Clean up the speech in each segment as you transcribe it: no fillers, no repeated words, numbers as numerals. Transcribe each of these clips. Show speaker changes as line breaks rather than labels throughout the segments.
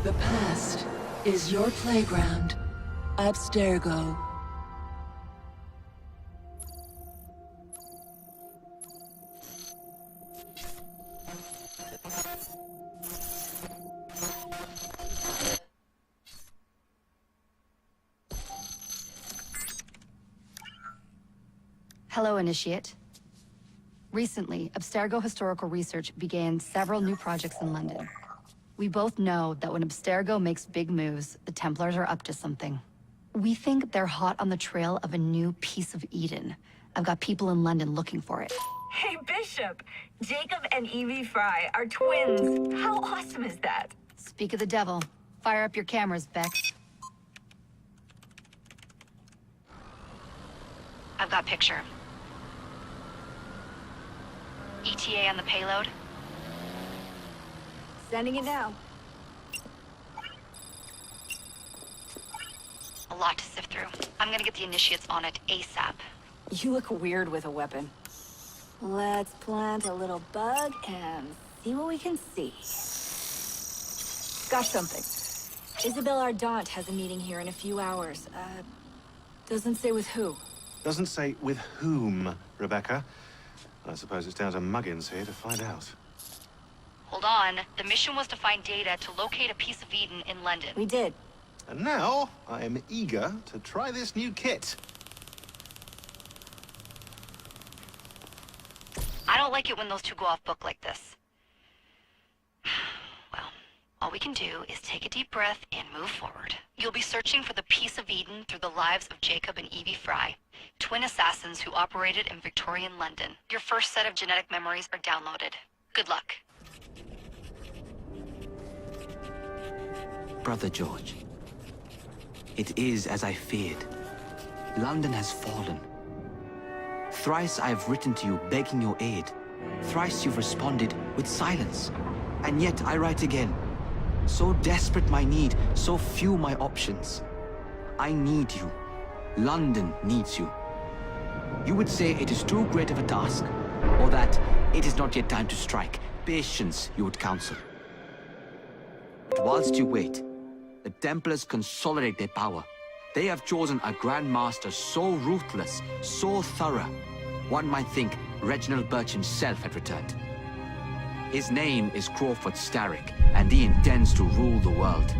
The past is your playground. Abstergo.
Hello, Initiate. Recently, Abstergo Historical Research began several new projects in London. We both know that when Abstergo makes big moves, the Templars are up to something. We think they're hot on the trail of a new piece of Eden. I've got people in London looking for it.
Hey, Bishop! Jacob and Evie Fry are twins. How awesome is that?
Speak of the devil. Fire up your cameras, Bex. I've got picture. ETA on the payload?
Sending it now.
A lot to sift through. I'm gonna get the Initiates on it ASAP.
You look weird with a weapon. Let's plant a little bug and see what we can see. Got something. Isabel Ardant has a meeting here in a few hours. Doesn't say with who.
Doesn't say with whom, Rebecca. I suppose it's down to Muggins here to find out.
Hold on. The mission was to find data to locate a piece of Eden in London.
We did.
And now, I am eager to try this new kit.
I don't like it when those two go off book like this. Well, all we can do is take a deep breath and move forward. You'll be searching for the piece of Eden through the lives of Jacob and Evie Fry, twin assassins who operated in Victorian London. Your first set of genetic memories are downloaded. Good luck.
Brother George, it is as I feared. London has fallen. Thrice I have written to you begging your aid. Thrice you've responded with silence. And yet I write again. So desperate my need, so few my options. I need you. London needs you. You would say it is too great of a task, or that it is not yet time to strike. Patience, you would counsel. But whilst you wait, the Templars consolidate their power. They have chosen a Grand Master so ruthless, so thorough, one might think Reginald Birch himself had returned. His name is Crawford Starrick, and he intends to rule the world.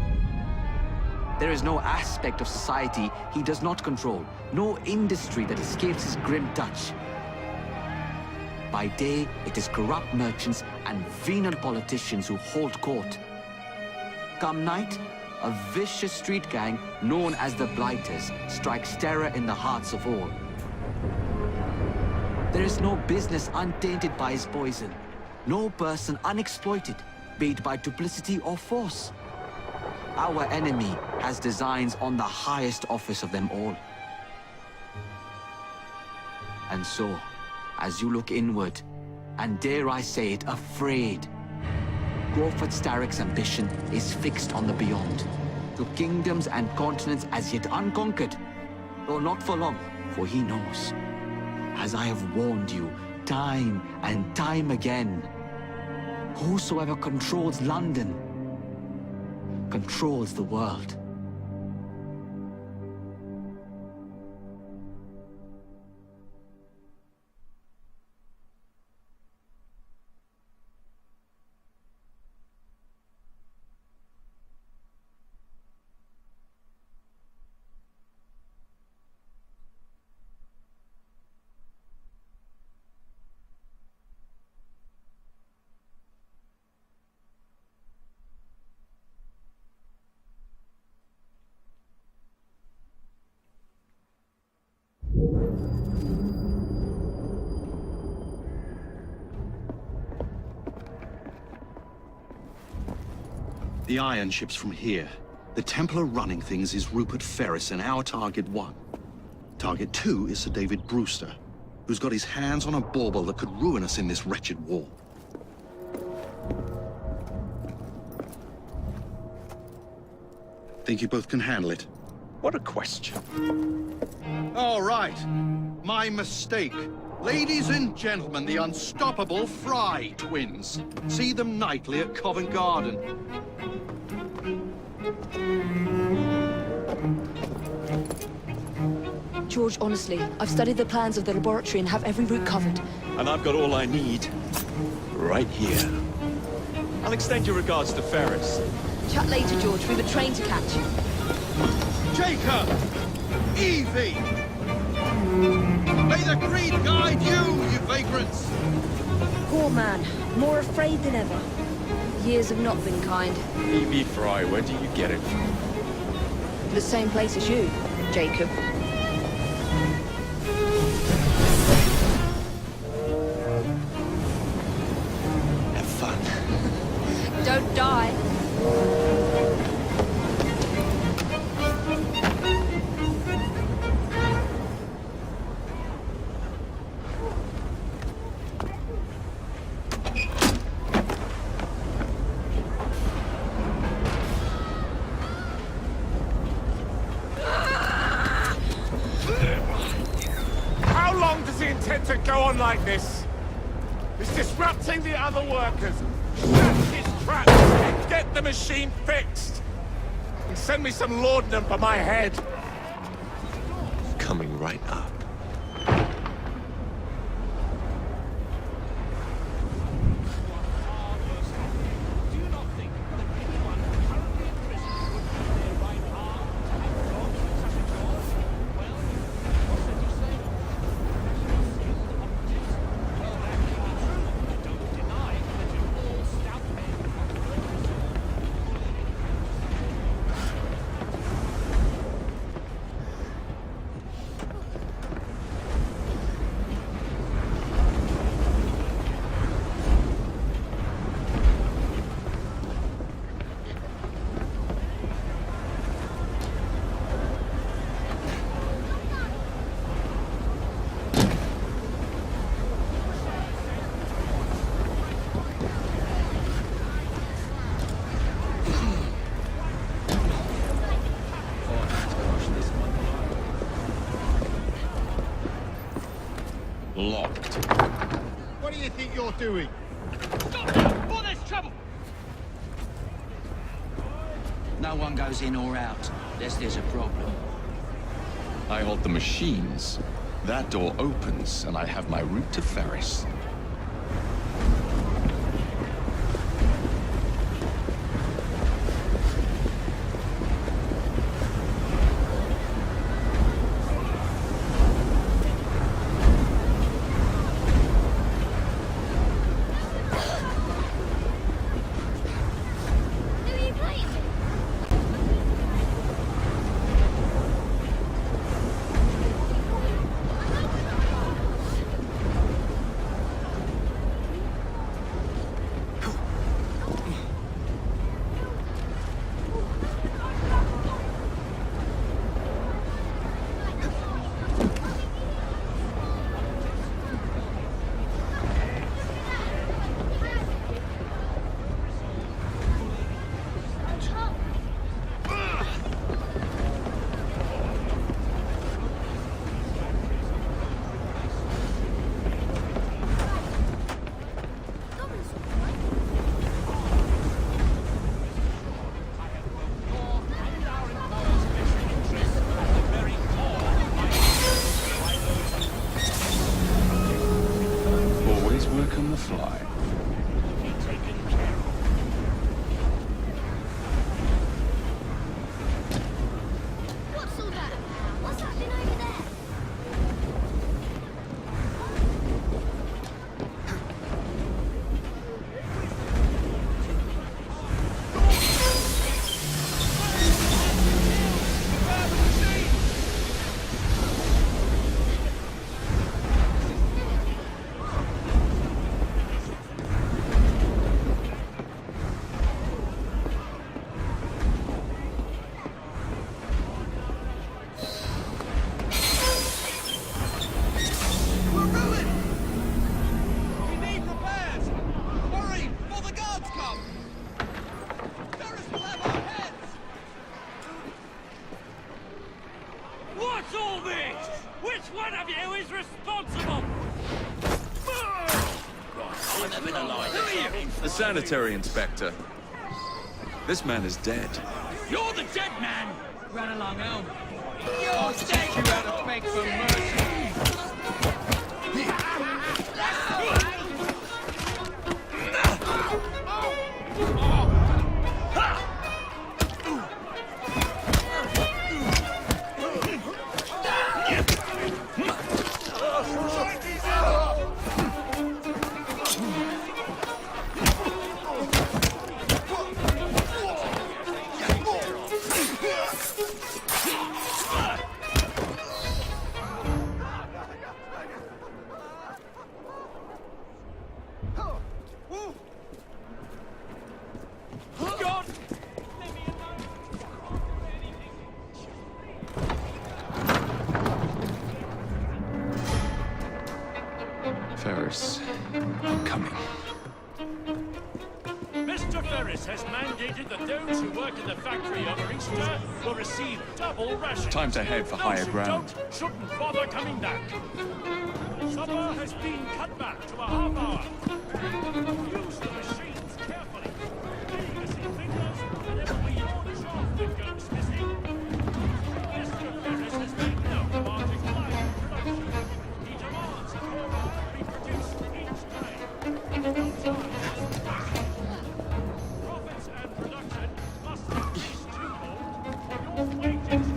There is no aspect of society he does not control, no industry that escapes his grim touch. By day, it is corrupt merchants and venal politicians who hold court. Come night, a vicious street gang known as the Blighters strikes terror in the hearts of all. There is no business untainted by his poison, no person unexploited, be it by duplicity or force. Our enemy has designs on the highest office of them all. And so, as you look inward, and dare I say it, afraid, Crawford Starrick's ambition is fixed on the beyond, to kingdoms and continents as yet unconquered, though not for long, for he knows, as I have warned you time and time again, whosoever controls London controls the world.
The iron ship's from here. The Templar running things is Rupert Ferris and our target 1. Target 2 is Sir David Brewster, who's got his hands on a bauble that could ruin us in this wretched war. Think you both can handle it?
What a question.
All right. My mistake. Ladies and gentlemen, the unstoppable Fry twins. See them nightly at Covent Garden.
George, honestly, I've studied the plans of the laboratory and have every route covered.
And I've got all I need right here. I'll extend your regards to Ferris.
Chat later, George. We've a train to catch.
Jacob! Evie! May the creed guide you, you vagrants!
Poor man. More afraid than ever. Years have not been kind.
Evie Fry, where do you get it from?
The same place as you, Jacob.
Have fun.
Don't die.
How long does he intend to go on like this? He's disrupting the other workers. Snap his traps and get the machine fixed. And send me some laudanum for my head.
Coming right up.
Locked.
What do you think you're doing?
No one goes in or out, unless there's a problem.
I hold the machines. That door opens, and I have my route to Ferris. Always work on the fly.
What's all that? What's happening over there?
What's all this? Which one of you is responsible?
The sanitary inspector. This man is dead.
You're the
Run along home. I'll teach you how to beg for mercy.
Ferris, I'm coming.
Mr. Ferris has mandated that those who work in the factory over Easter will receive double rations.
Time to head for higher ground.
Those who don't shouldn't bother coming back. Supper has been cut back to a half hour. Use the machines carefully. Legacy fingers and every orange off that goes missing. Mr. Ferris has made no about decline in production. He demands that more wire be produced each day. Profits and production must increase twofold, or your wages.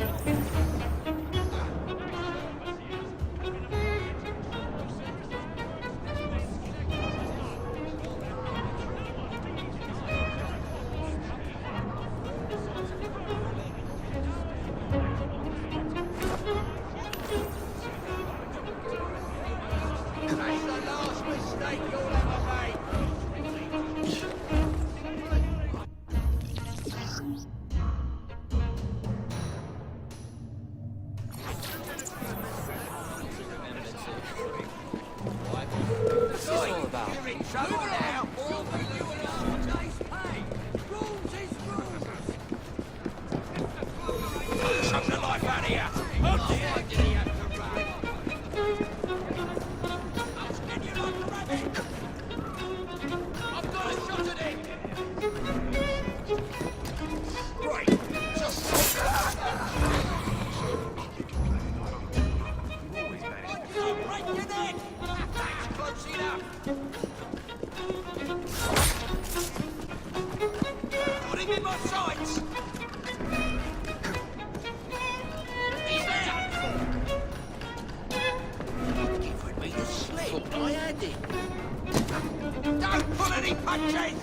Don't pull any punches!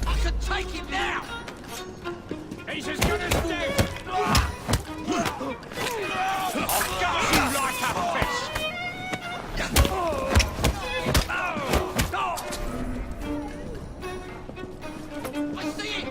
I can take him now!
He's as good as dead! I'll gut you like a fish!
I see it!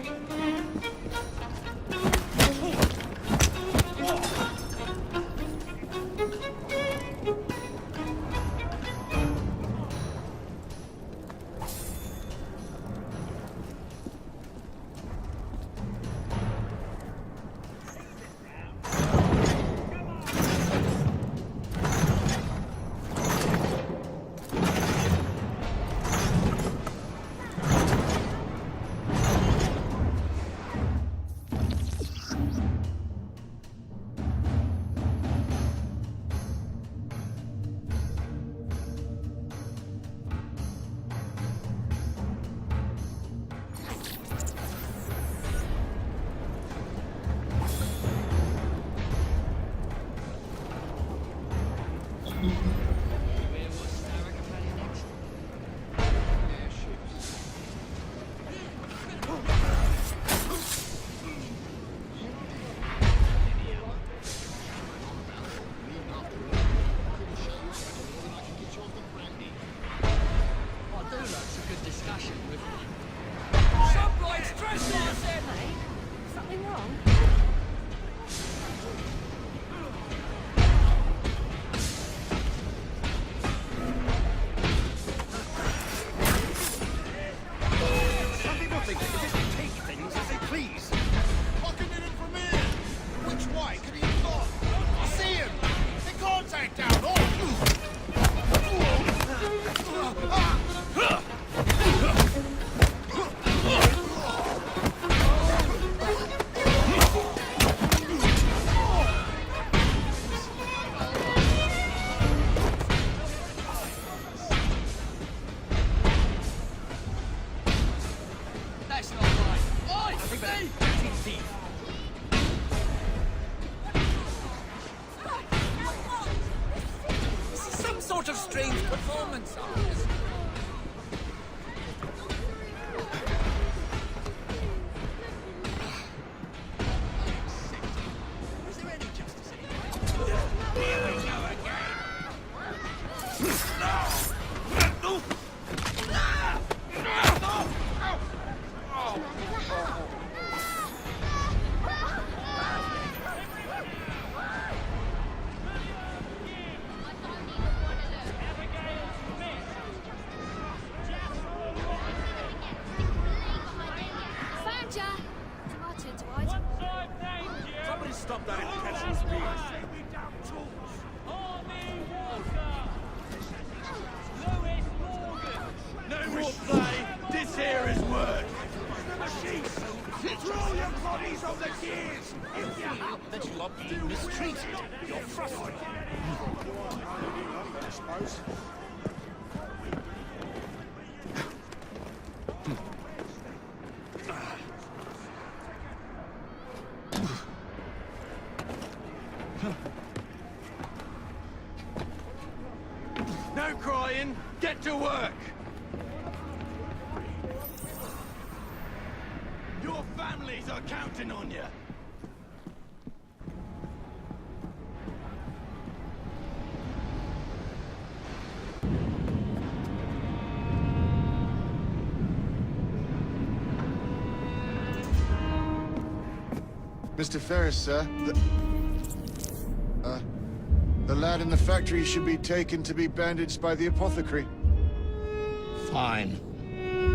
sort of strange performance artist. Is there any justice in it? Here we go again.
Found ya! To my turn to hide.
Somebody stop that impetuous beast.
No play. This here is work. Machines, throw your bodies on the gears. If you have
That you are being mistreated.
you're frustrated. I suppose. No crying. Get to work. Your families are counting on you.
Mr. Ferris, sir, the lad in the factory should be taken to be bandaged by the apothecary.
Fine.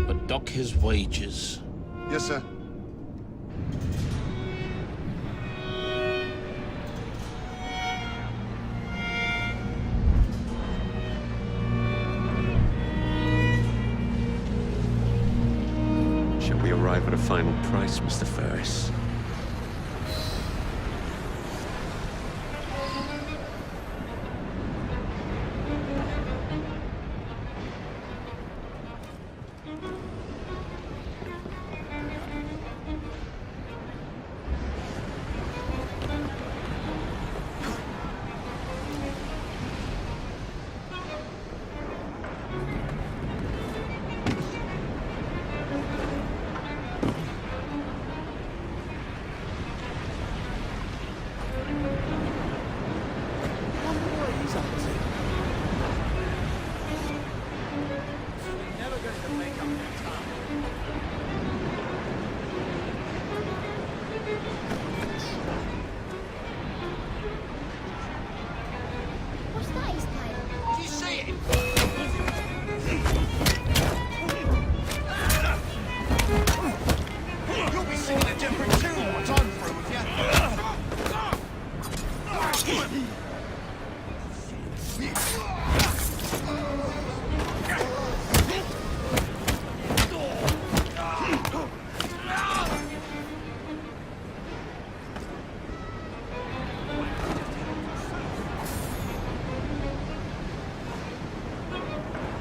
But dock his wages.
Yes, sir.
Shall we arrive at a final price, Mr. Ferris?
What's that he's playing?
Do you see it?
You'll be singing a different tune once I'm through with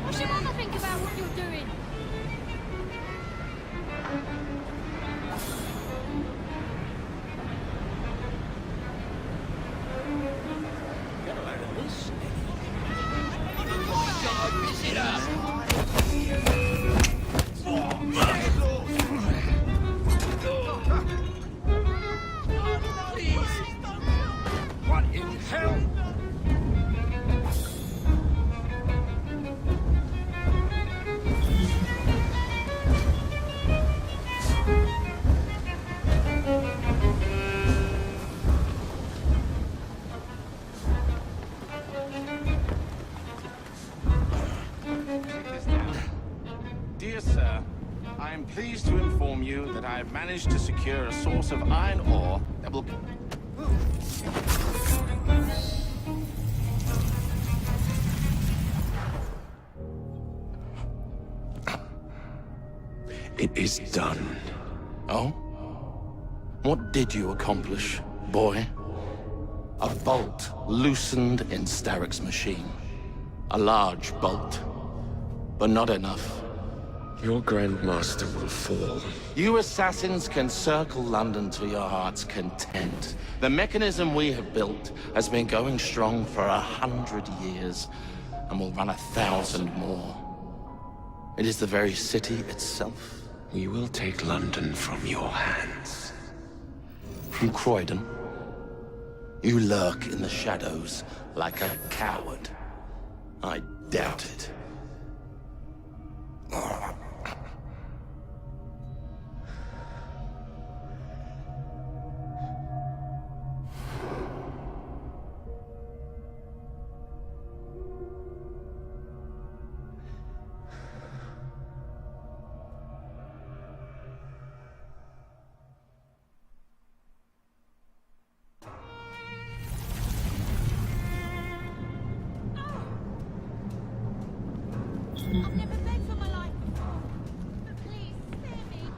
What's your mother think about what you're doing?
Get a load of this. God, is it up?
What in hell? Dear sir, I am pleased to inform you that I have managed to secure a source of iron ore that will...
It is done.
Oh? What did you accomplish, boy? A bolt loosened in Starrick's machine. A large bolt, but not enough.
Your Grandmaster will fall.
You assassins can circle London to your heart's content. The mechanism we have built has been going strong for 100 years.
and will run 1,000 more. It is the very city itself.
We will take London from your hands.
From Croydon? You lurk in the shadows like a coward. I doubt it.
I've never begged for my life before. But please, spare me.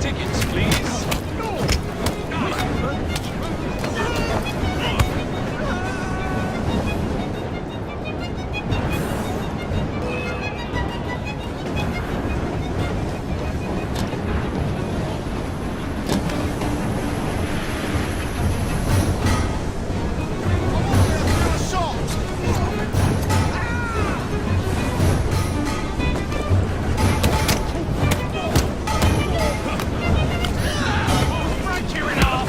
Tickets, please. Break you in half.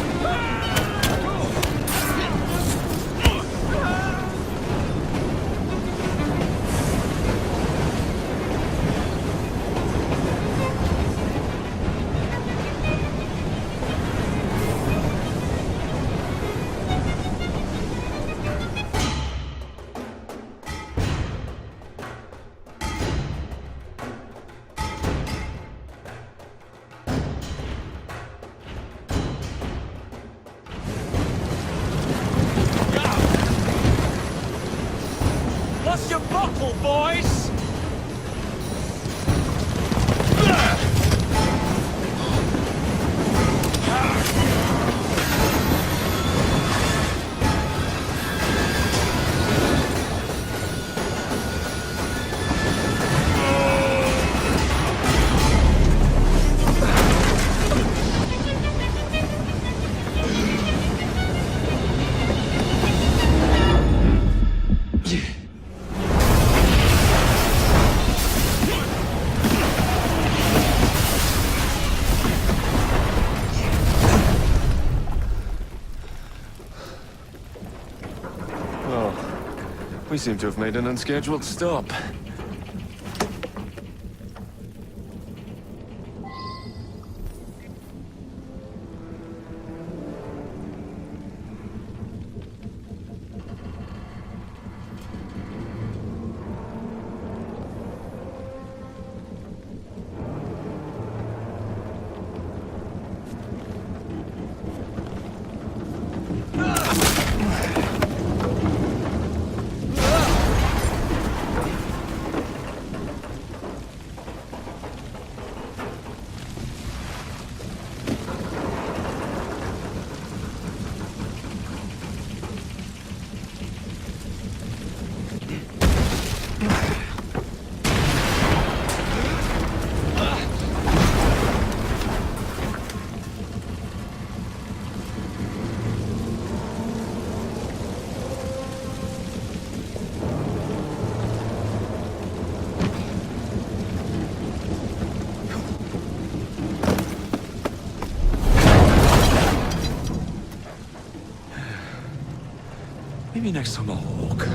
What's your bottle, boys?
Oh, we seem to have made an unscheduled stop. Maybe next time I'll walk.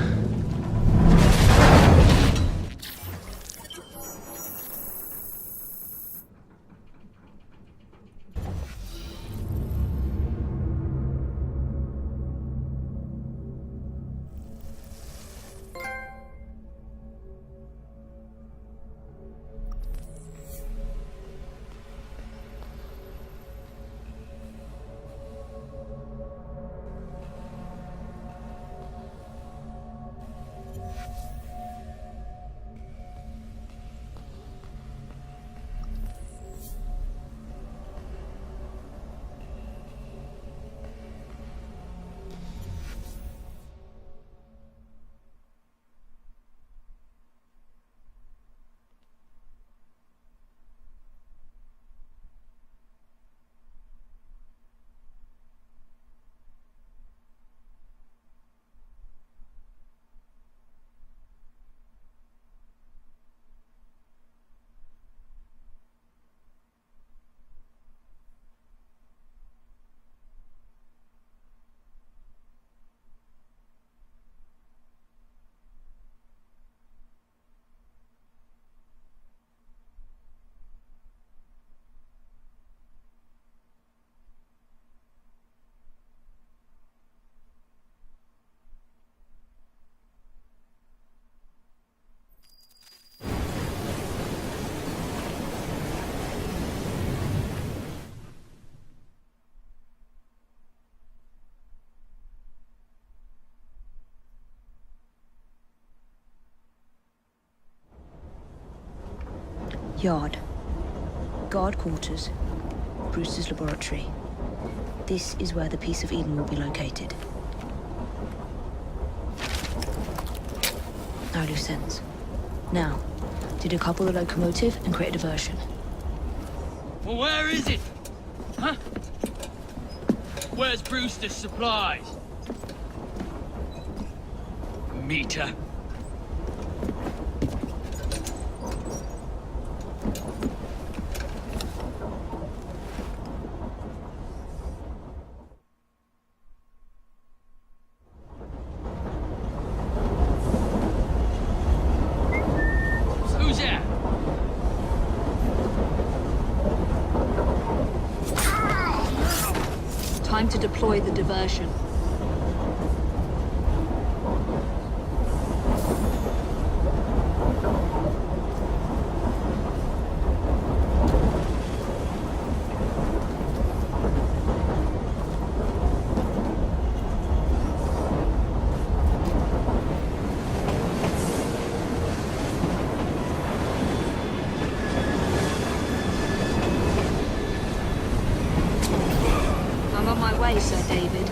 Yard. Guard quarters. Brewster's laboratory. This is where the piece of Eden will be located. No loose ends. Now, decouple the locomotive and create a diversion.
Well, where is it? Huh? Where's Brewster's supplies? Meter. Who's there?
Time to deploy the diversion. I'm on my way, Sir David.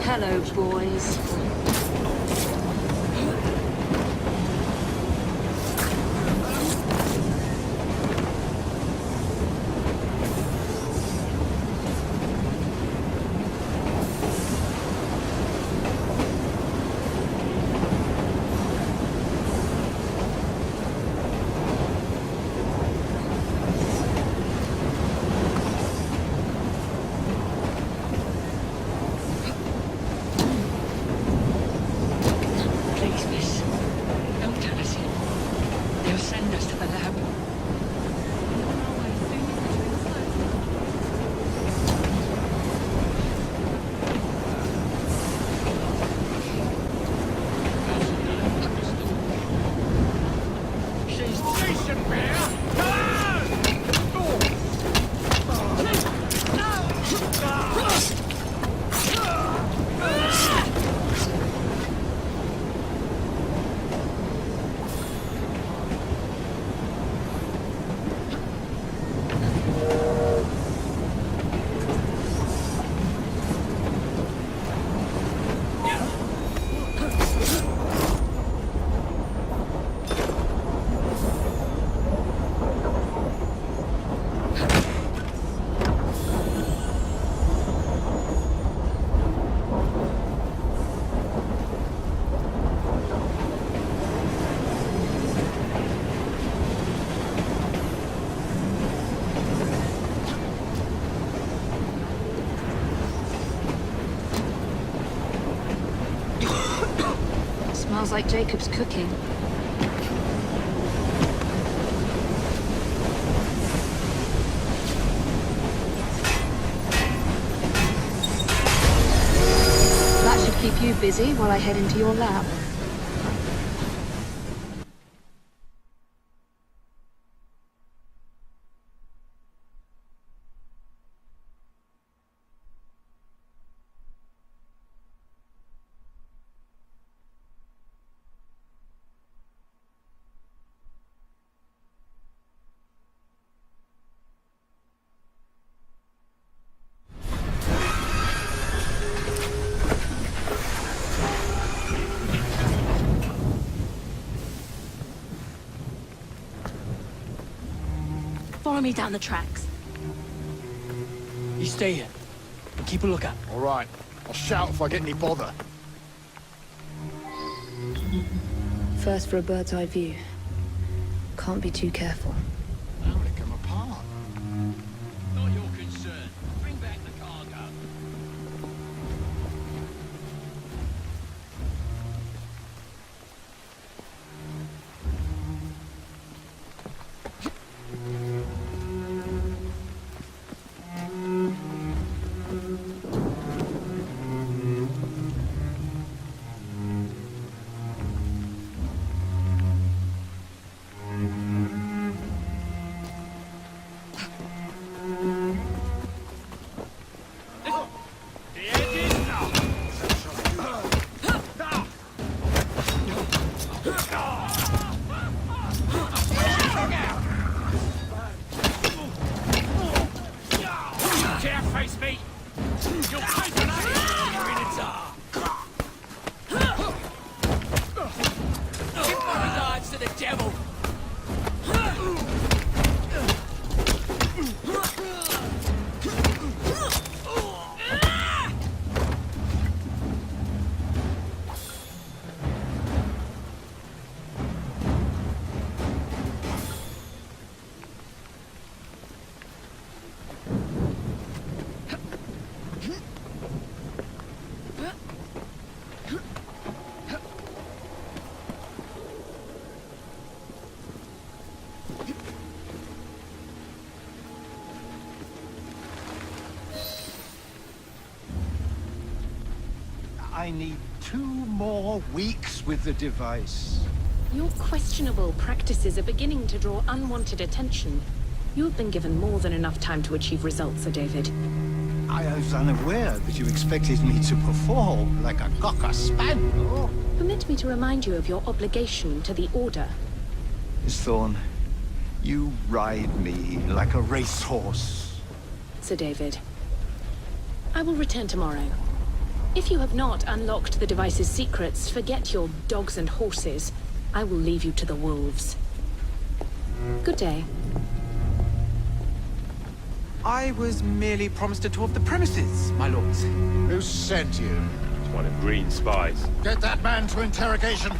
Hello, boys.
Please, miss. Don't tell us yet. They'll send us to the lab. She's decent, Bear.
Smells like Jacob's cooking. That should keep you busy while I head into your lab. Follow me down the tracks.
You stay here. And keep a lookout.
All right. I'll shout if I get any bother.
First for a bird's eye view. Can't be too careful.
How would it come apart?
Not your concern. Bring back the cargo.
I need 2 more weeks with the device.
Your questionable practices are beginning to draw unwanted attention. You have been given more than enough time to achieve results, Sir David.
I was unaware that you expected me to perform like a cocker spaniel.
Permit me to remind you of your obligation to the Order.
Miss Thorne, you ride me like a racehorse.
Sir David, I will return tomorrow. If you have not unlocked the device's secrets, forget your dogs and horses. I will leave you to the wolves. Good day.
I was merely promised a tour of the premises, my lords.
Who sent you?
It's one of Green's spies.
Get that man to interrogation.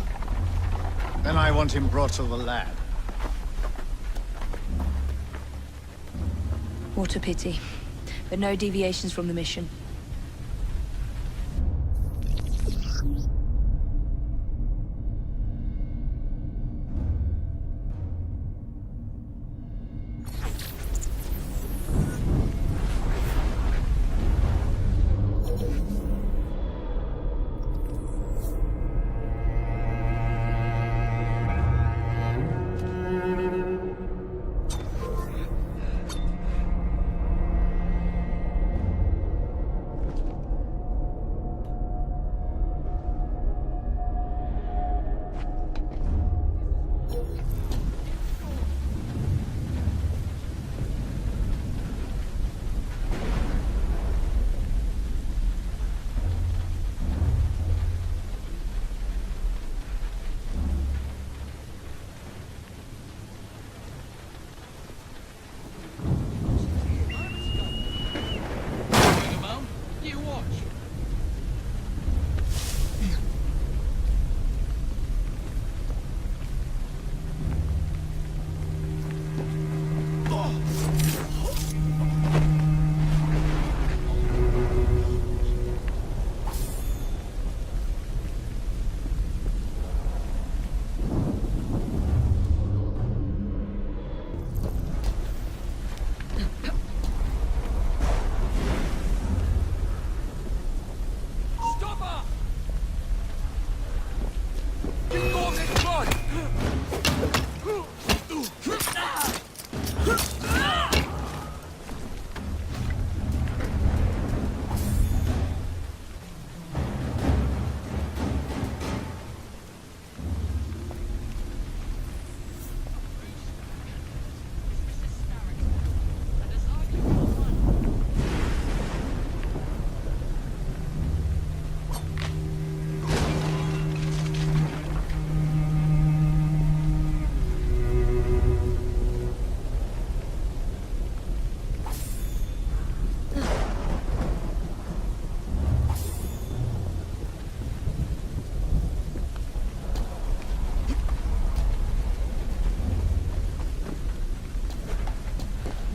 Then I want him brought to the lab.
What a pity. But no deviations from the mission.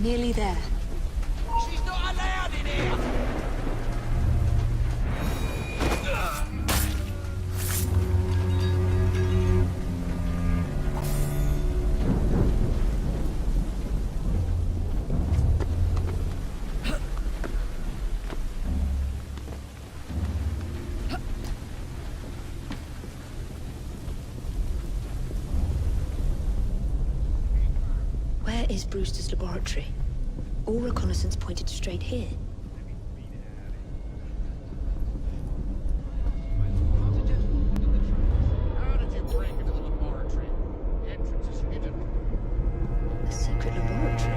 Nearly there.
She's not allowed in here!
Where is Brewster's laboratory? All reconnaissance pointed straight here.
How did you break into the laboratory? The entrance is hidden.
A secret laboratory?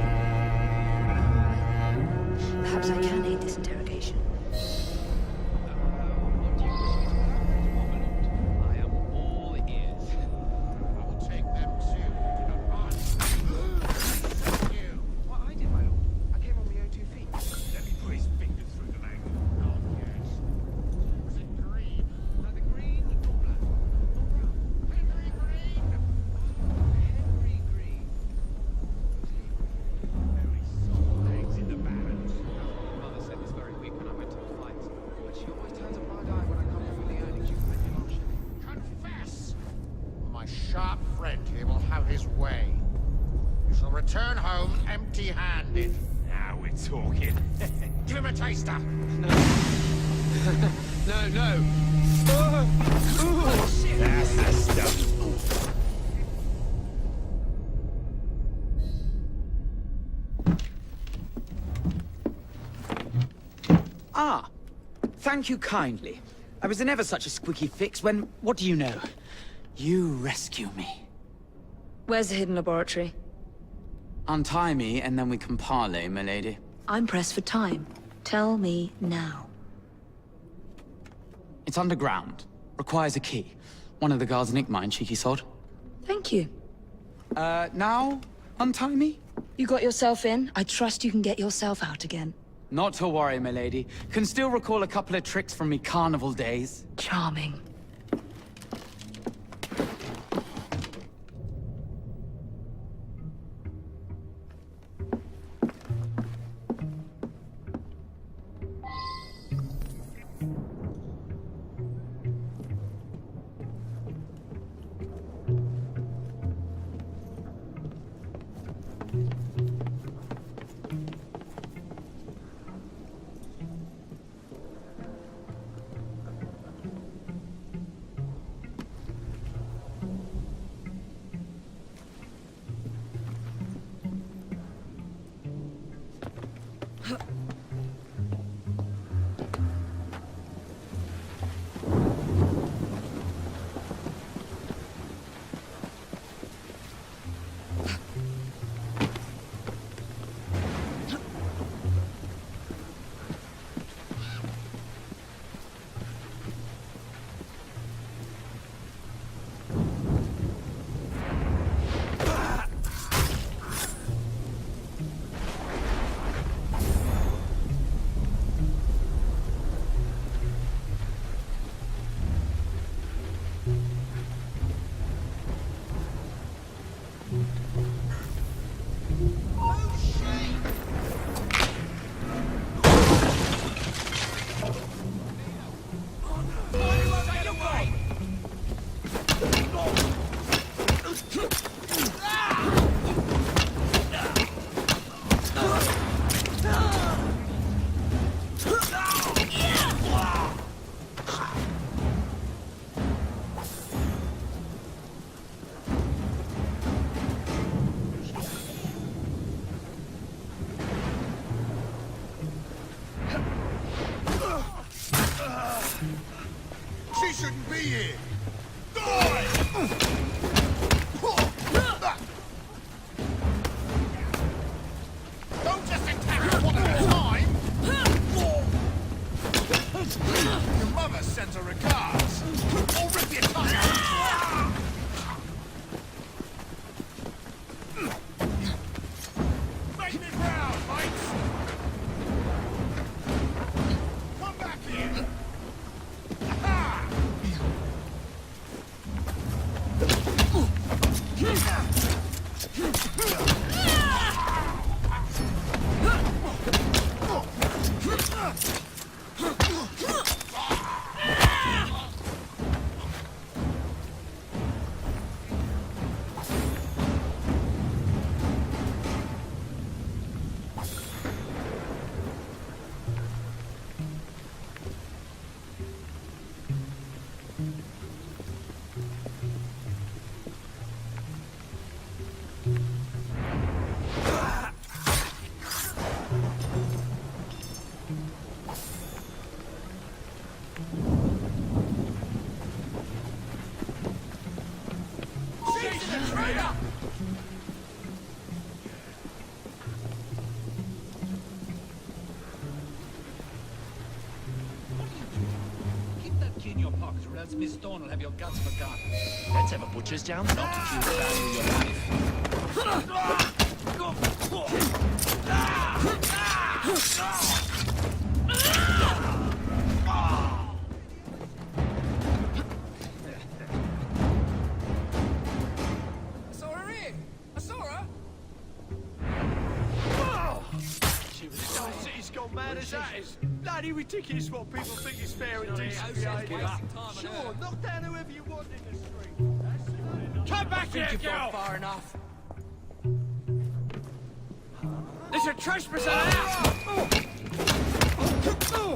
Perhaps I can aid this interrogation.
I am all ears.
I will take them too. Do not mind. You.
What I did, my lord? I came on my own 2 feet.
Let me put his fingers through the bag.
Oh, yes. Was it green?
Neither green nor black. Nor brown.
Henry Green!
Henry Green.
Very soft legs in the barrens.
Mother said this very week when I went to the fight. But she always turns a blind eye when I come through the earnings. You can make me laugh.
Confess! My sharp friend here will have his way. You shall return home empty-handed.
Now we're talking.
Give him a taster!
No,
No, no. That's the stuff.
Ah, thank you kindly. I was in ever such a squeaky fix when, what do you know? You rescue me.
Where's the hidden laboratory?
Untie me, and then we can parley, milady.
I'm pressed for time. Tell me now.
It's underground. Requires a key. One of the guards nicked mine, cheeky sod.
Thank you.
Now? Untie me?
You got yourself in. I trust you can get yourself out again.
Not to worry, milady. Can still recall a couple of tricks from me carnival days.
Charming.
She shouldn't be here! Die! Don't just attack her one at a time! Your mother sends her regards! I'll rip your tongue out! Make me proud, mates! Come back here!
Keep that key in your pocket, or else Miss Dawn will have your guts forgotten. Let's have a butcher's down, not to choose the value of your life.
I saw her here! I saw her! She was so city's gone mad as that is. Bloody ridiculous what people think is fair and decent behaviour. Sure, knock down whoever you want in the street. Come back here, girl! Far enough. There's a trespasser out!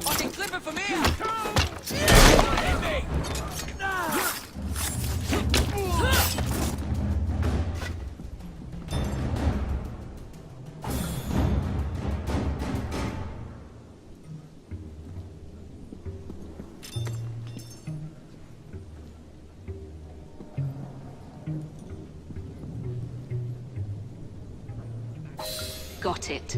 I can clip it from here!
got it.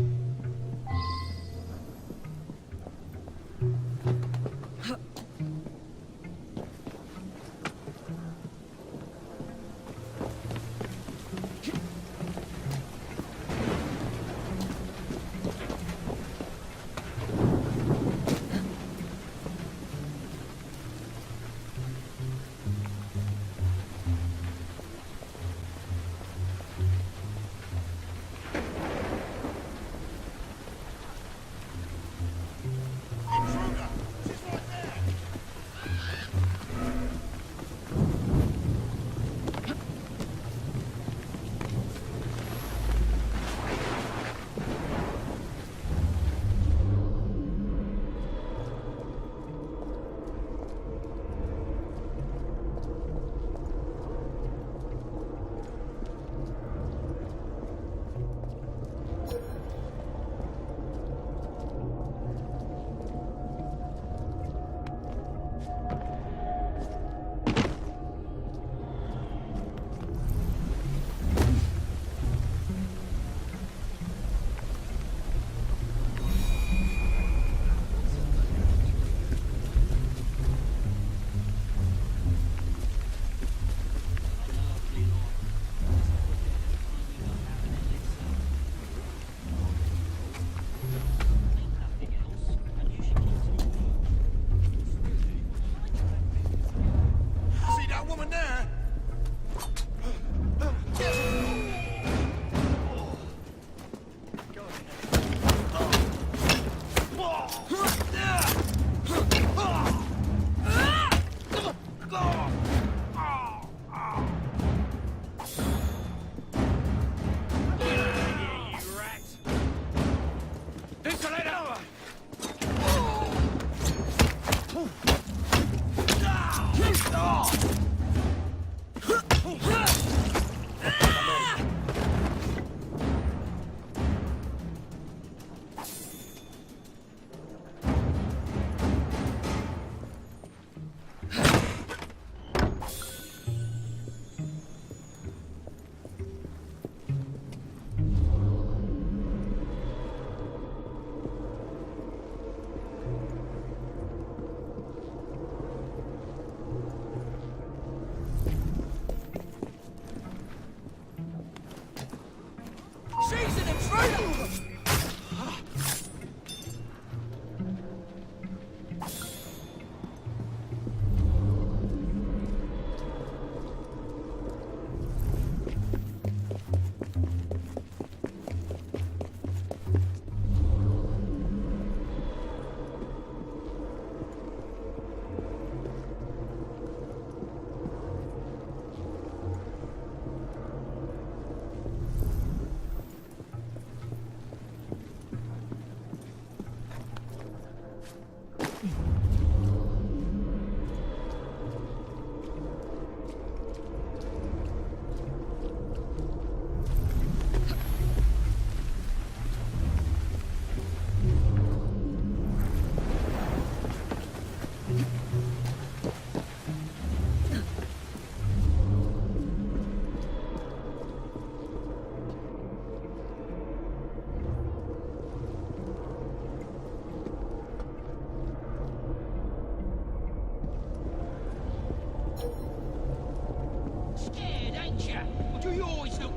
She's an intruder!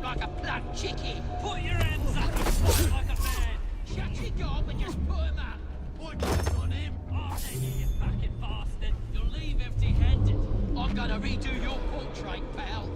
Like a blood chicken. Put your hands up and walk like a man. Shut your gob and just put him up. Point guns on him. Oh, then you fucking bastard. You'll leave empty-handed. I'm gonna redo your portrait, pal.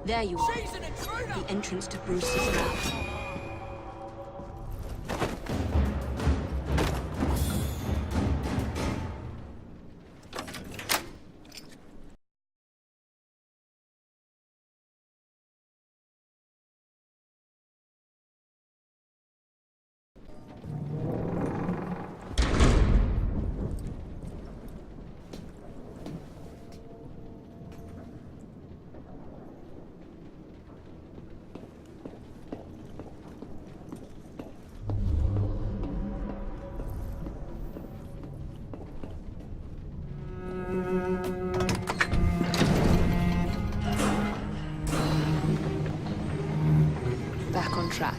There you are. The entrance to Bruce's lab.
Back on track.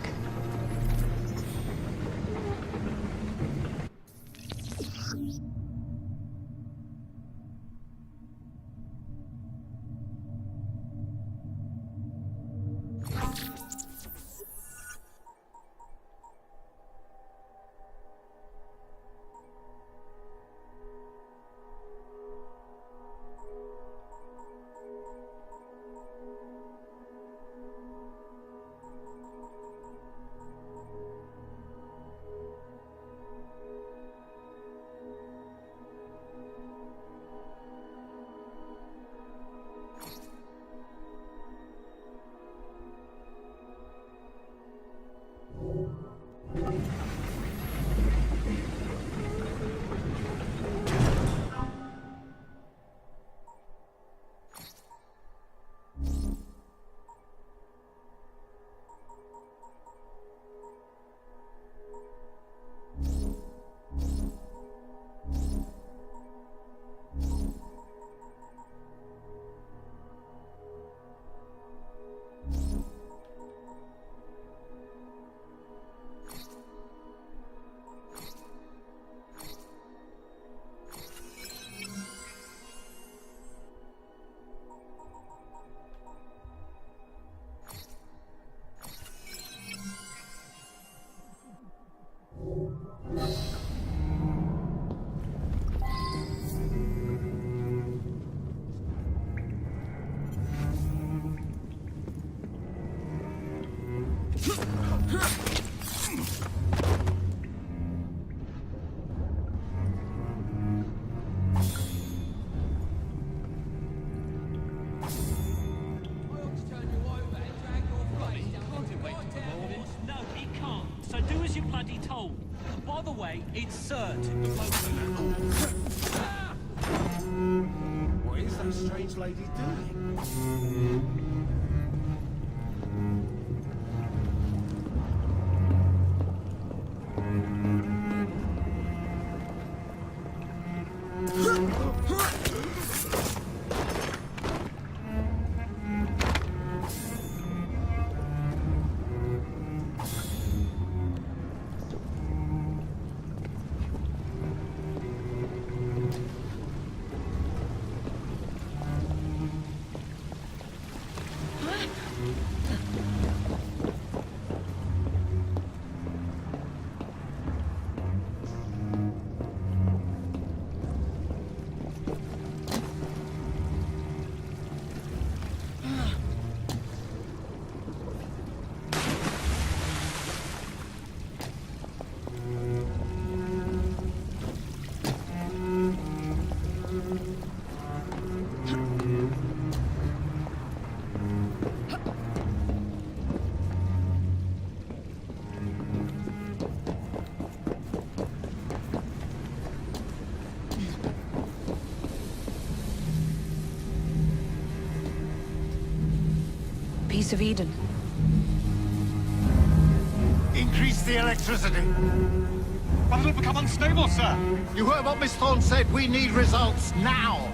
By the way, it's certain.
What is that strange lady doing?
piece of Eden.
Increase the electricity.
But it'll become unstable, sir.
You heard what Miss Thorne said. We need results now.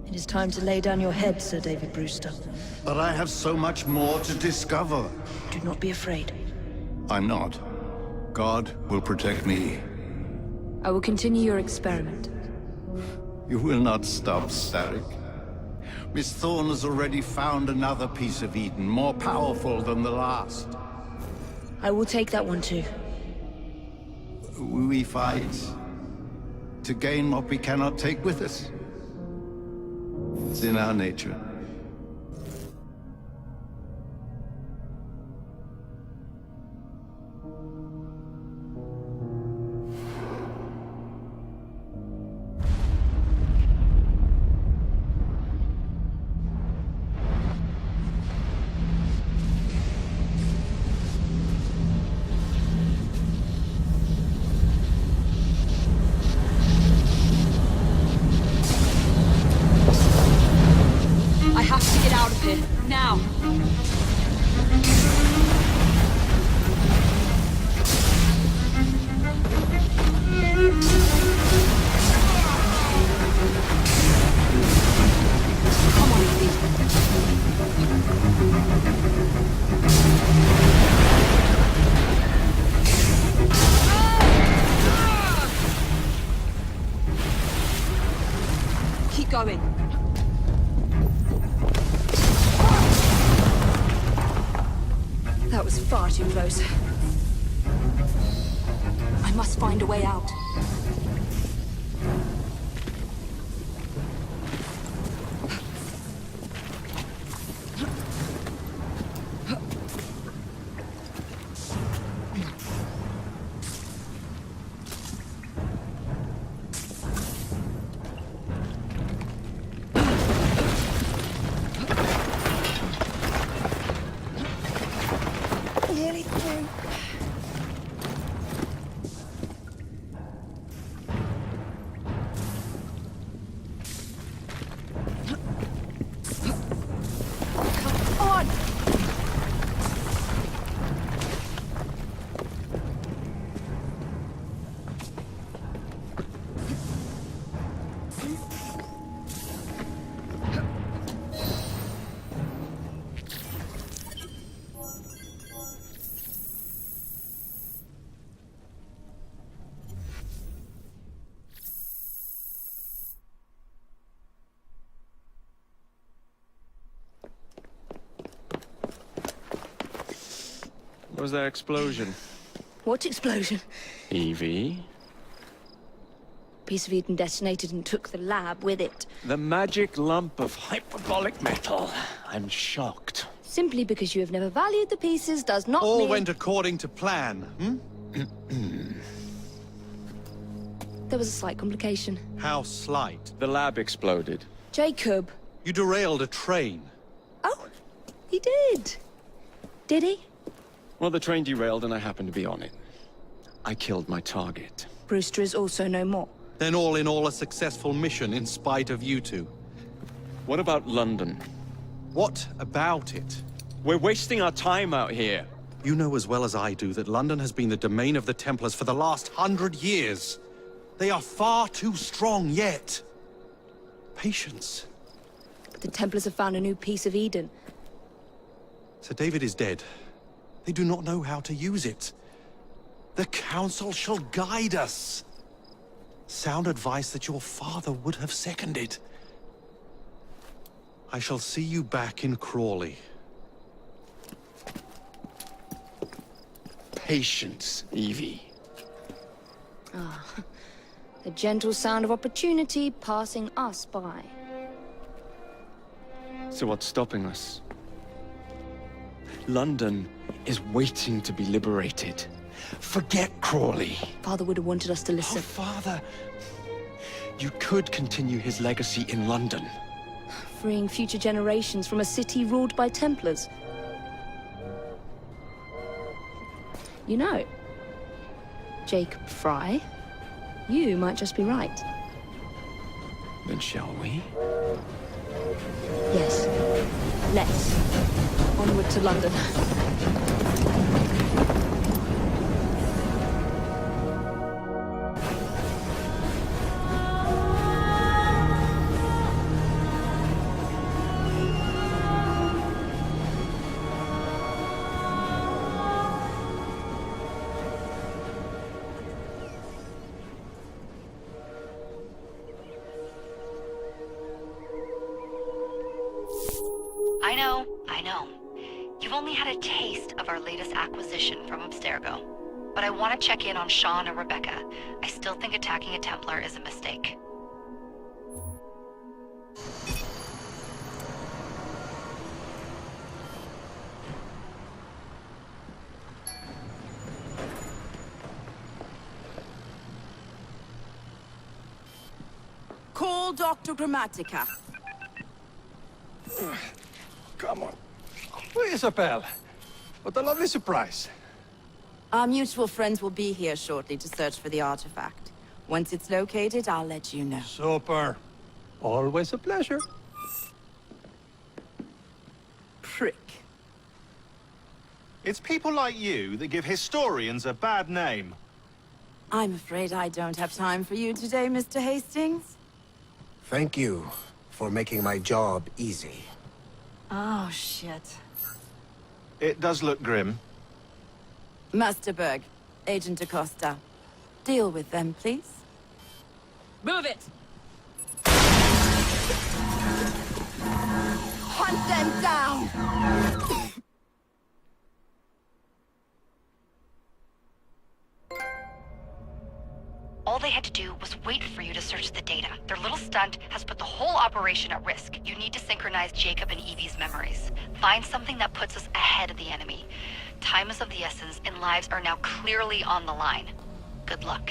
It is time to lay down your head, Sir David Brewster.
But I have so much more to discover.
Do not be afraid.
I'm not. God will protect me.
I will continue your experiment.
You will not stop, Starrick. Miss Thorne has already found another piece of Eden, more powerful than the last.
I will take that one too.
We fight to gain what we cannot take with us. It's in our nature.
Now!
Keep going. That was far too close. I must find a way out. Nearly through.
was that explosion?
What explosion?
Evie?
Piece of Eden detonated and took the lab with it.
The magic lump of hyperbolic metal. I'm shocked.
Simply because you have never valued the pieces does not
All
mean...
went according to plan, hmm?
There was a slight complication.
How slight?
The lab exploded.
Jacob.
You derailed a train.
Oh, he did. Did he?
Well, the train derailed and I happened to be on it. I killed my target.
Brewster is also no more.
Then all in all a successful mission in spite of you two.
What about London?
What about it?
We're wasting our time out here.
You know as well as I do that London has been the domain of the Templars for the last 100 years. They are far too strong yet. Patience.
But the Templars have found a new piece of Eden.
Sir David is dead. They do not know how to use it. The Council shall guide us. Sound advice that your father would have seconded. I shall see you back in Crawley.
Patience, Evie.
Ah, the gentle sound of opportunity passing us by.
So what's stopping us? London is waiting to be liberated. Forget Crawley.
Father would have wanted us to listen.
Oh, Father. You could continue his legacy in London.
Freeing future generations from a city ruled by Templars. You know, Jacob Fry, you might just be right.
Then shall we?
Yes. Let's. Onward to London.
I know. You've only had a taste of our latest acquisition from Abstergo. But I want to check in on Sean and Rebecca. I still think attacking a Templar is a mistake.
Call Dr. Grammatica.
Come on. Isabel. What a lovely surprise.
Our mutual friends will be here shortly to search for the artifact. Once it's located, I'll let you know.
Super. Always a pleasure.
Prick.
It's people like you that give historians a bad name.
I'm afraid I don't have time for you today, Mr. Hastings.
Thank you for making my job easy.
Oh, shit.
It does look grim.
Masterberg, Agent Acosta. Deal with them, please. Move it! Hunt them down!
All they had to do was wait for you to search the data. Their little stunt has put the whole operation at risk. You need to synchronize Jacob and Evie's memories. Find something that puts us ahead of the enemy. Time is of the essence, and lives are now clearly on the line. Good luck.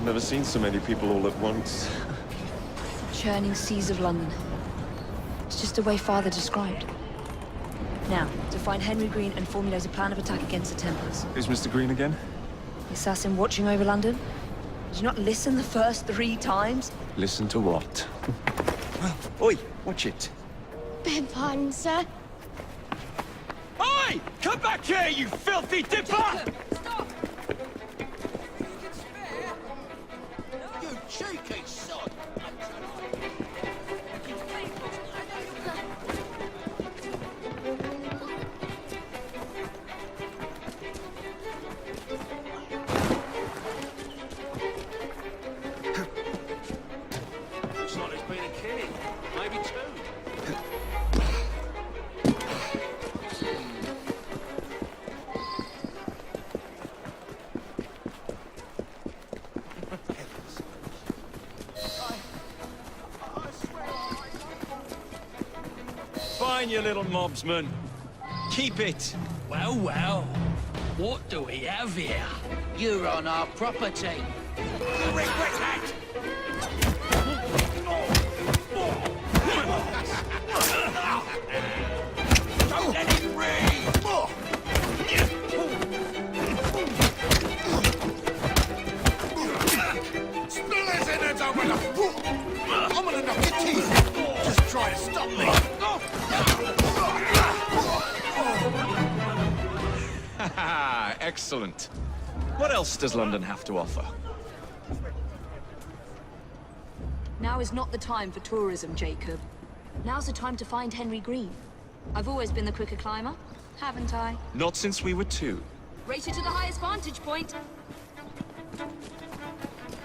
never seen so many people all at once.
Churning seas of London. It's just the way Father described. Now, to find Henry Green and formulate a plan of attack against the Templars.
Who's Mr. Green again?
The assassin watching over London? Did you not listen the first 3 times?
Listen to what? Oi, watch it.
Beg pardon, sir.
Oi! Come back here, you filthy dipper!
You cheeky sod!
Looks like there's been a killing. Maybe 2. Fine, you little mobsman. Keep it.
Well, well. What do we have here? You're on our property.
Regret that! Don't let him read! Spill his innards over the... I'm gonna knock your teeth! Just try to stop me!
Haha, excellent. What else does London have to offer?
Now is not the time for tourism, Jacob. Now's the time to find Henry Green. I've always been the quicker climber, haven't I?
Not since we were 2.
Race you to the highest vantage point.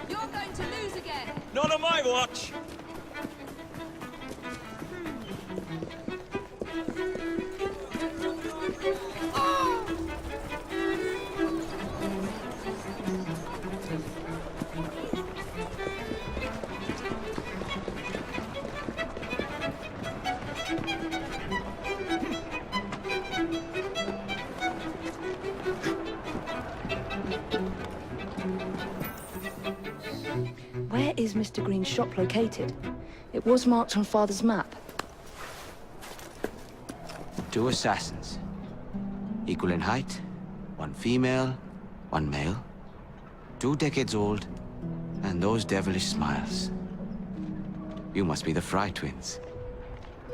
You're going to lose again.
Not on my watch.
Where is Mr. Green's shop located? It was marked on Father's map.
2 assassins. Equal in height. 1 female, 1 male. 2 decades old. And those devilish smiles. You must be the Fry twins.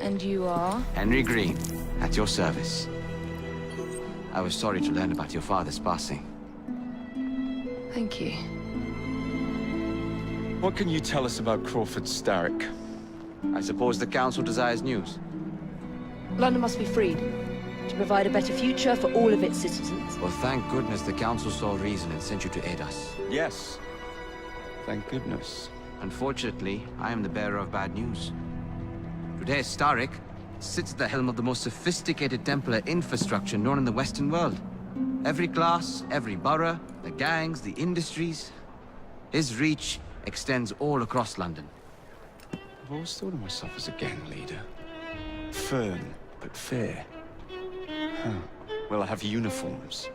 And you are?
Henry Green, at your service. I was sorry to learn about your father's passing.
Thank you.
What can you tell us about Crawford Starrick?
I suppose the Council desires news.
London must be freed, to provide a better future for all of its citizens.
Well, thank goodness the Council saw reason and sent you to aid us.
Yes. Thank goodness.
Unfortunately, I am the bearer of bad news. Today, Starrick sits at the helm of the most sophisticated Templar infrastructure known in the Western world. Every class, every borough, the gangs, the industries. His reach extends all across London.
I've always thought of myself as a gang leader. Firm, but fair. Huh. Well, I have uniforms.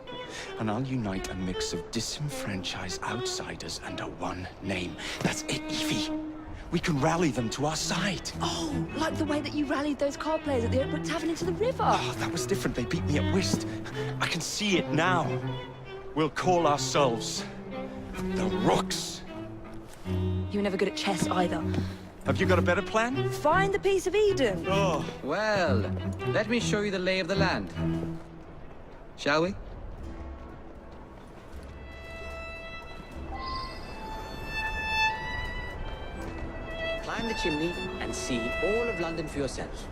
And I'll unite a mix of disenfranchised outsiders under one name. That's it, Evie. We can rally them to our side.
Oh, like the way that you rallied those card players at the Oakbrook Tavern into the river.
Oh, that was different. They beat me at whist. I can see it now. We'll call ourselves the Rooks.
You were never good at chess either.
Have you got a better plan?
Find the piece of Eden.
Oh.
Well, let me show you the lay of the land. Shall we? Climb the chimney and see all of London for yourself.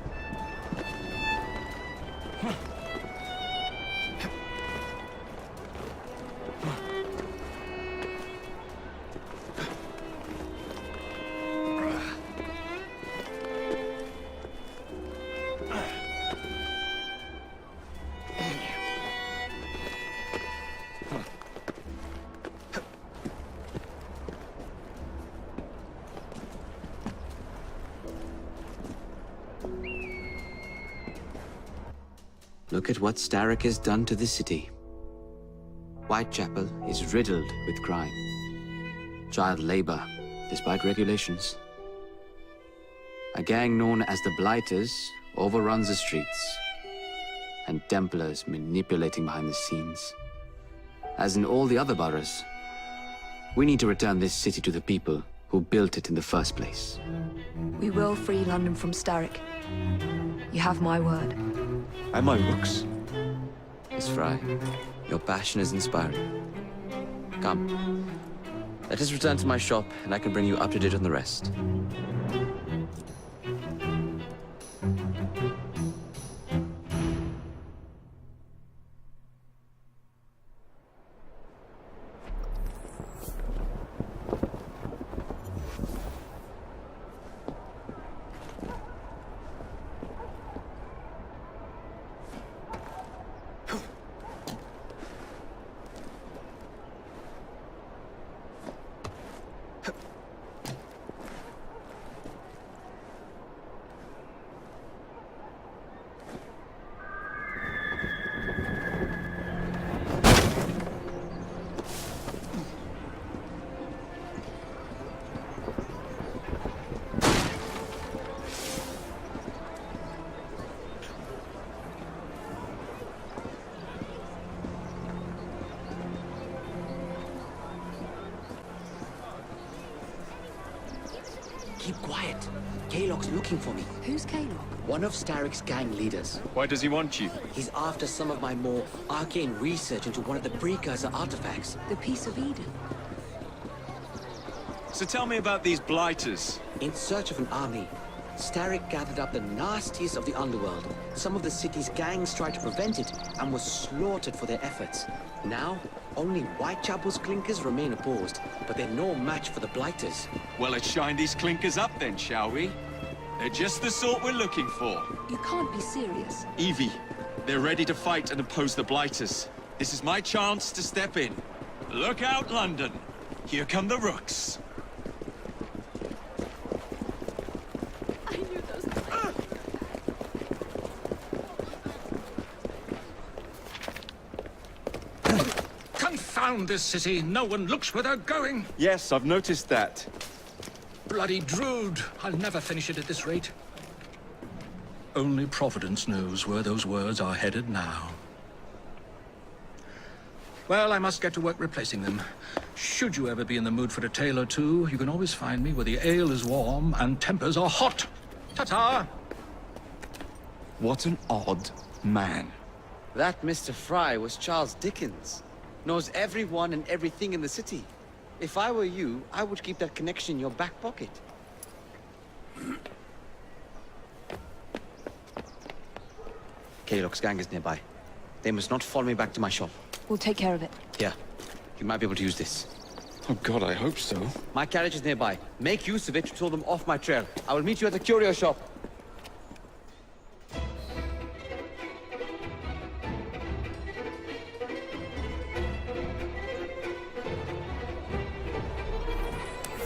Look at what Starrick has done to the city. Whitechapel is riddled with crime. child labor, despite regulations. A gang known as the Blighters overruns the streets, and Templars manipulating behind the scenes. As in all the other boroughs, we need to return this city to the people who built it in the first place.
We will free London from Starrick. You have my word.
And my looks.
Miss Fry, your passion is inspiring. Come, let us return to my shop, and I can bring you up to date on the rest. Keep quiet. Kaylock's looking for me.
Who's Kaylock?
One of Starrick's gang leaders.
Why does he want you?
He's after some of my more arcane research into one of the precursor artifacts.
The Piece of Eden.
So tell me about these blighters.
In search of an army, Starrick gathered up the nastiest of the underworld. Some of the city's gangs tried to prevent it and were slaughtered for their efforts. Now, only Whitechapel's clinkers remain opposed, but they're no match for the blighters.
Well, let's shine these clinkers up then, shall we? They're just the sort we're looking for.
You can't be serious.
Evie, they're ready to fight and oppose the blighters. This is my chance to step in. Look out, London. Here come the rooks.
Confound this city. No one looks where they're going.
Yes, I've noticed that.
Bloody Drood. I'll never finish it at this rate. Only Providence knows where those words are headed now. Well, I must get to work replacing them. Should you ever be in the mood for a tale or two, you can always find me where the ale is warm and tempers are hot. Ta-ta!
What an odd man.
That Mr. Fry was Charles Dickens. Knows everyone and everything in the city. If I were you, I would keep that connection in your back pocket. Kaylock's gang is nearby. They must not follow me back to my shop.
We'll take care of it.
Here, you might be able to use this.
Oh God, I hope so.
My carriage is nearby. Make use of it to throw them off my trail. I will meet you at the curio shop.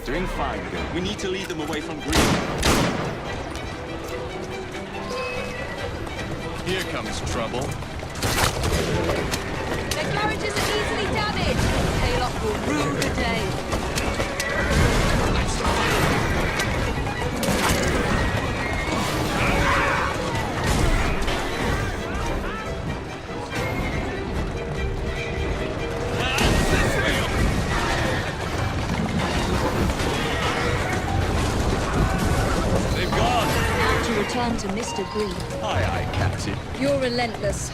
Doing fine. We need to lead them away from Green. Here comes trouble.
Their carriages are easily damaged. Kaylock will rue the day.
Return to Mr. Green.
Aye, aye, Captain.
You're relentless.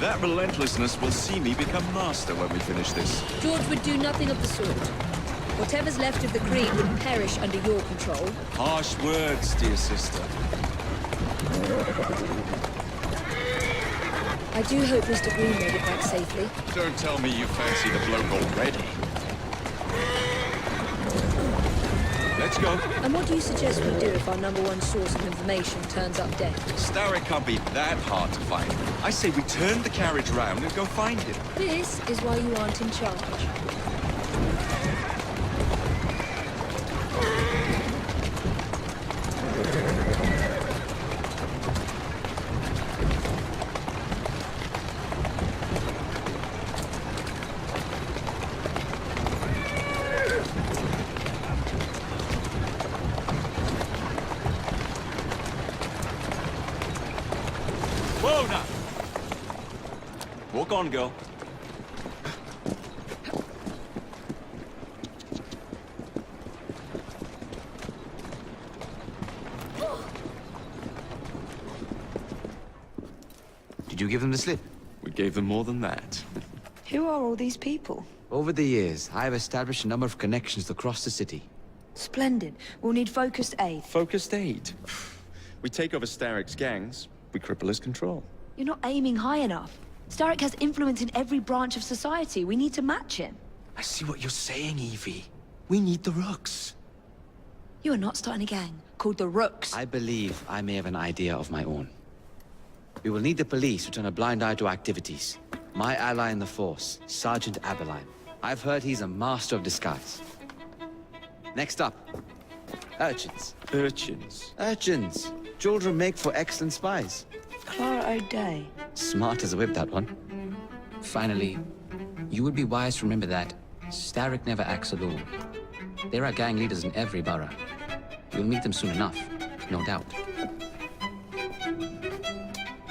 That relentlessness will see me become master when we finish this.
George would do nothing of the sort. Whatever's left of the Creed would perish under your control.
Harsh words, dear sister.
I do hope Mr. Green made it back safely.
Don't tell me you fancy the bloke already. Let's go.
And what do you suggest we do if our #1 source of information turns up dead?
Starrick can't be that hard to find. I say we turn the carriage round and go find him.
This is why you aren't in charge.
Whoa, now! Walk on, girl.
Did you give them the slip?
We gave them more than that.
Who are all these people?
Over the years, I have established a number of connections across the city.
Splendid. We'll need focused aid.
Focused aid. We take over Starrick's gangs, we cripple his control.
You're not aiming high enough. Starrick has influence in every branch of society. We need to match him.
I see what you're saying, Evie. We need the Rooks.
You are not starting a gang called the Rooks.
I believe I may have an idea of my own. We will need the police to turn a blind eye to activities. My ally in the force, Sergeant Aberline. I've heard he's a master of disguise. Next up, urchins.
Urchins?
Urchins. Children make for excellent spies.
Clara O'Day.
Smart as a whip, that one. Finally, you would be wise to remember that Starrick never acts alone. There are gang leaders in every borough. You'll meet them soon enough, no doubt.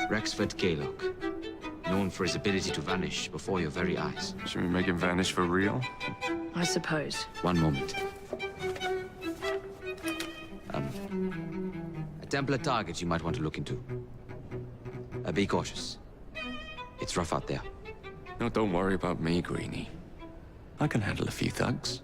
Rexford Gaylock, known for his ability to vanish before your very eyes.
Should we make him vanish for real?
I suppose.
One moment. A Templar target you might want to look into. Be cautious. It's rough out there.
No, don't worry about me, Greenie. I can handle a few thugs.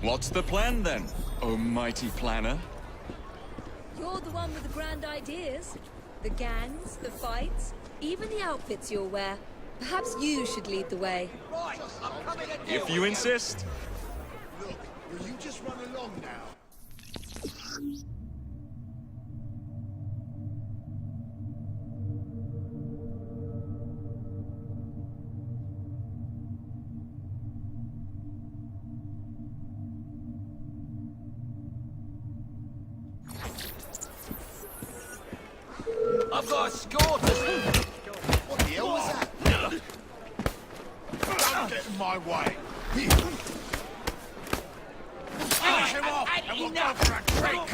What's the plan, then, oh mighty planner?
You're the one with the grand ideas. The gangs, the fights, even the outfits you'll wear. Perhaps you should lead the way.
Right, I'm coming to
If you insist.
Look, will you just run along now?
I've got a score to...
What the hell was that? Don't get in my way. Finish him off, and we'll go for a drink.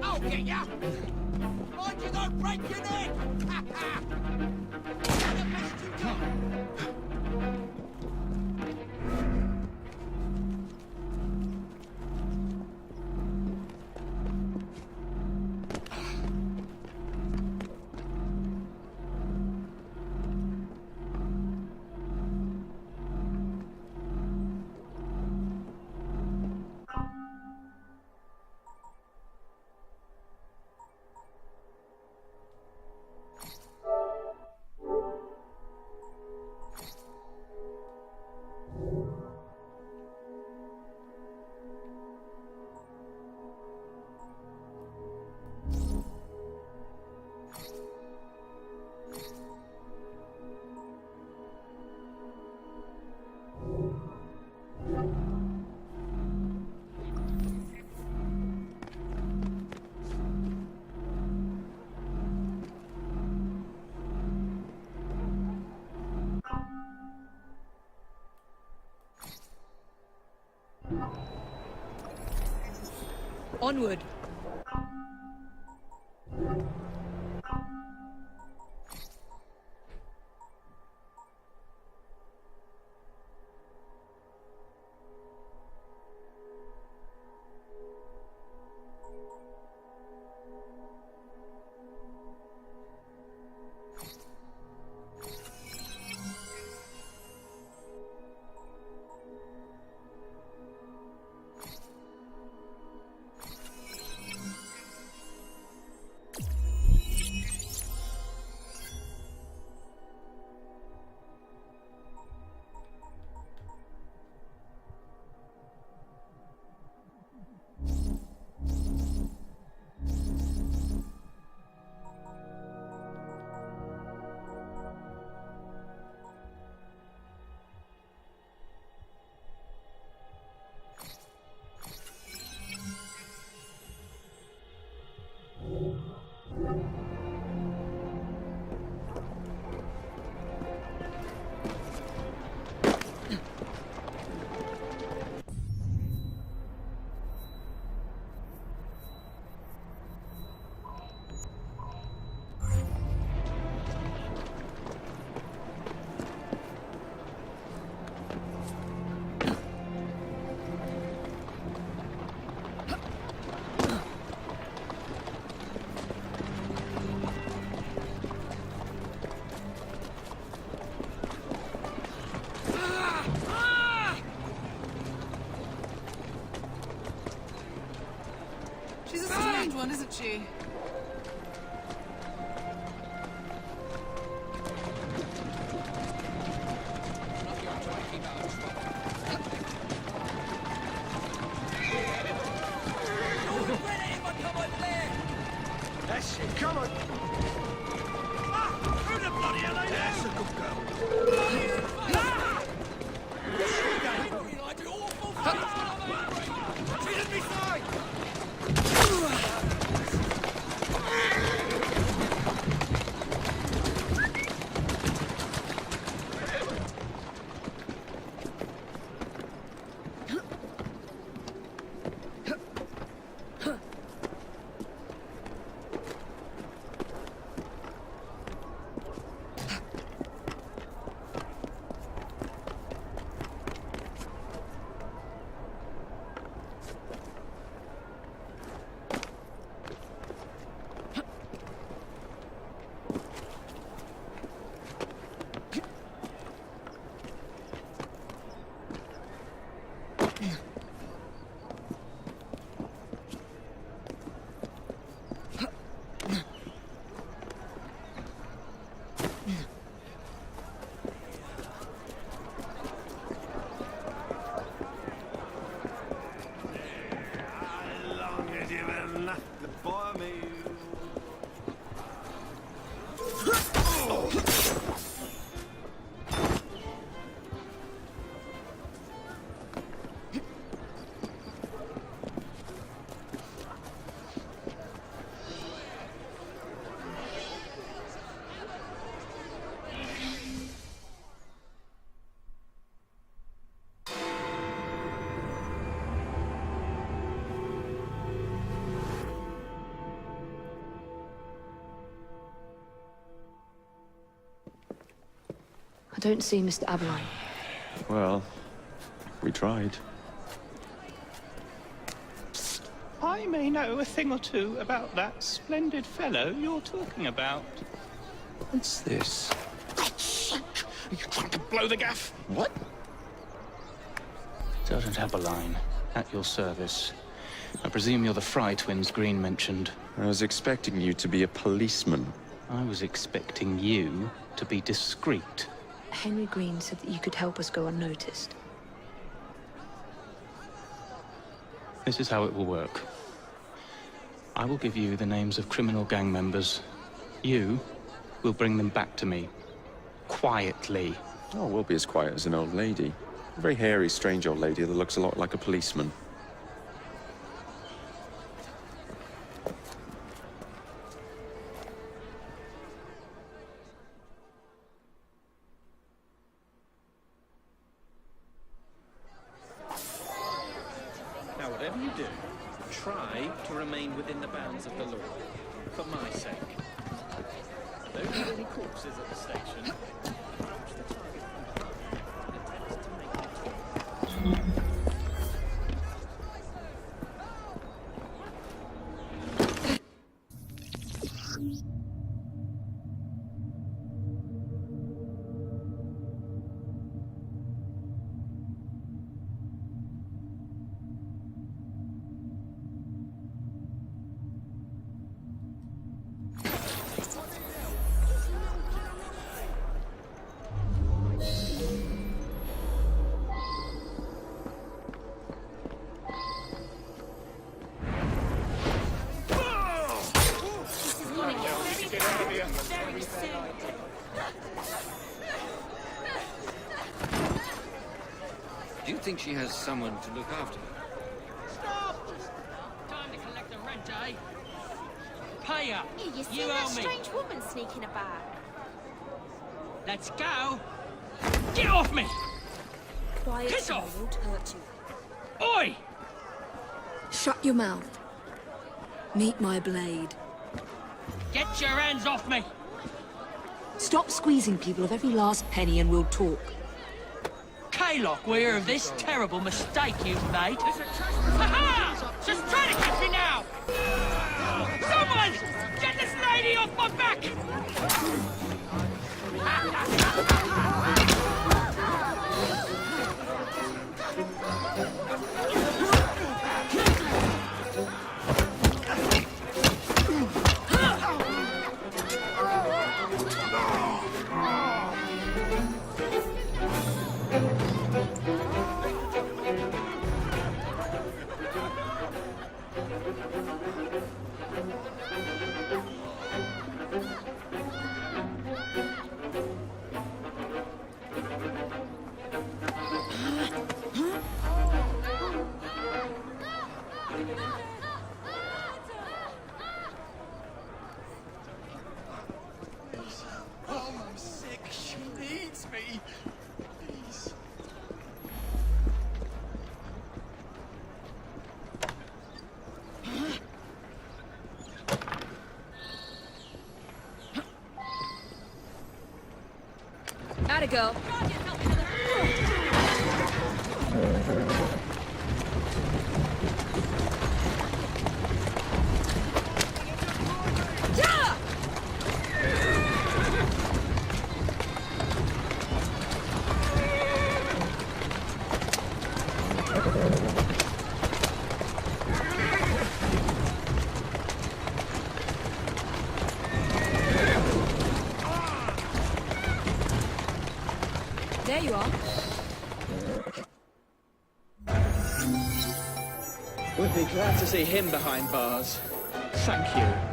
I'll get ya! Mind you don't break your neck! The best you got!
Onward.
She's a strange one, isn't she?
That's it, come on! Who the bloody hell are you? That's a good girl. She's at me side!
I don't see Mr. Aberline.
Well, we tried.
I may know a thing or two about that splendid fellow you're talking about.
What's this?
Are you trying to blow the gaff?
What?
Sergeant Aberline, at your service. I presume you're the Fry twins Green mentioned.
I was expecting you to be a policeman.
I was expecting you to be discreet.
Henry Green said that you could help us go unnoticed.
This is how it will work. I will give you the names of criminal gang members. You will bring them back to me. Quietly.
Oh, we'll be as quiet as an old lady. A very hairy, strange old lady that looks a lot like a policeman.
Now, whatever you do, try to remain within the bounds of the law. For my sake. Don't have any corpses at the station. Approach the target and attempt to make it talk. Do you think she has someone to look after her?
Stop! Time to collect the rent, eh? pay her.
You see
You
that
owe me.
strange woman sneaking about?
Let's go. Get off me!
Quiet,
Piss
or I
off!
won't hurt you.
Oi!
Shut your mouth. Meet my blade.
Get your hands off me!
Stop squeezing people of every last penny and we'll talk.
Kaylock, we hear of this terrible mistake you've made. Ha-ha! She's trying to catch me now! Someone! Get this lady off my back!
Oh, I'm sick. She needs me. Please.
Atta girl. Yeah! There you are.
Would be glad to see him behind bars. Thank you.